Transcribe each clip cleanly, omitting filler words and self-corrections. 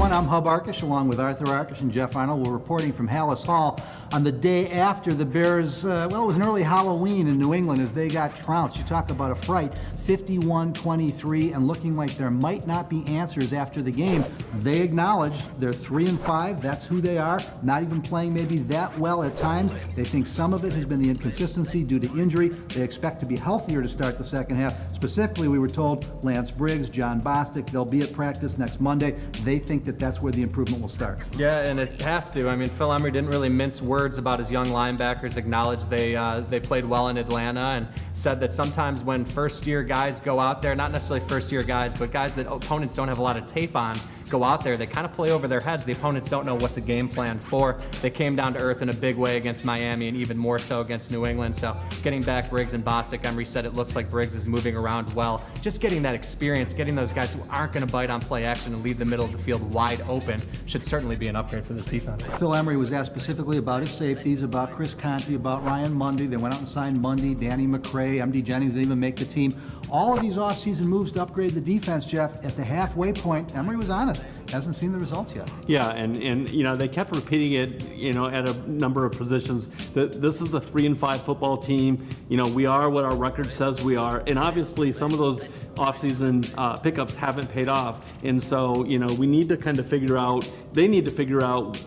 everyone. I'm Hub Arkush, along with Arthur Arkush and Jeff Arnold. We're reporting from Halas Hall on the day after the Bears, it was an early Halloween in New England as they got trounced. You talk about a fright, 51-23, and looking like there might not be answers after the game. They acknowledge they're 3-5. That's who they are. Not even playing maybe that well at times. They think some of it has been the inconsistency due to injury. They expect to be healthier to start the second half. Specifically, we were told Lance Briggs, John Bostic, they'll be at practice next Monday. They think that that's where the improvement will start. Yeah, and it has to. I mean, Phil Emery didn't really mince words about his young linebackers, acknowledged they played well in Atlanta, and said that sometimes when first-year guys go out there, not necessarily first-year guys, but guys that opponents don't have a lot of tape on, go out there, they kind of play over their heads. The opponents don't know what to game plan for. They came down to earth in a big way against Miami and even more so against New England. So getting back Briggs and Bostic, Emery said it looks like Briggs is moving around well. Just getting that experience, getting those guys who aren't going to bite on play action and leave the middle of the field wide open should certainly be an upgrade for this defense. Phil Emery was asked specifically about his safeties, about Chris Conte, about Ryan Mundy. They went out and signed Mundy, Danny McCray, MD Jennings didn't even make the team. All of these offseason moves to upgrade the defense, Jeff. At the halfway point, Emery was honest. Hasn't seen the results yet. Yeah, and they kept repeating it, at a number of positions, that this is a 3-5 football team. We are what our record says we are, and obviously some of those offseason pickups haven't paid off, and so we need to kind of figure out. They need to figure out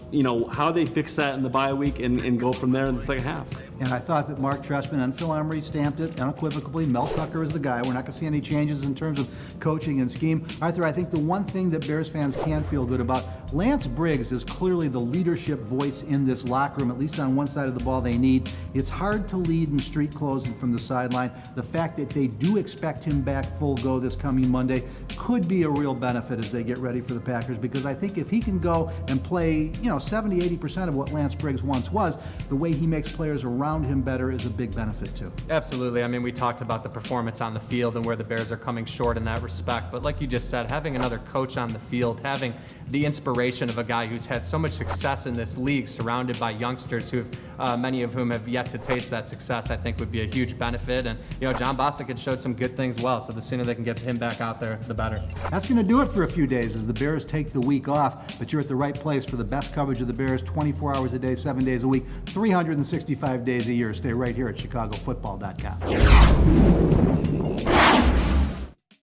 how they fix that in the bye week and go from there in the second half. And I thought that Marc Trestman and Phil Emery stamped it unequivocally. Mel Tucker is the guy. We're not going to see any changes in terms of coaching and scheme. Arthur, I think the one thing that Bears fans can feel good about, Lance Briggs is clearly the leadership voice in this locker room, at least on one side of the ball they need. It's hard to lead in street clothes and from the sideline. The fact that they do expect him back full go this coming Monday could be a real benefit as they get ready for the Packers, because I think if he can go and play 70-80% of what Lance Briggs once was, the way he makes players around him better is a big benefit too. Absolutely. I mean, we talked about the performance on the field and where the Bears are coming short in that respect, but like you just said, having another coach on the field, having the inspiration of a guy who's had so much success in this league, surrounded by youngsters who have, many of whom have yet to taste that success, I think would be a huge benefit. And John Bostic had showed some good things well, so the sooner they can get him back out there, the better. That's going to do it for a few days as the Bears take the week off, but you're at the right place for the best coverage of the Bears 24 hours a day, 7 days a week, 365 days a year. Stay right here at chicagofootball.com.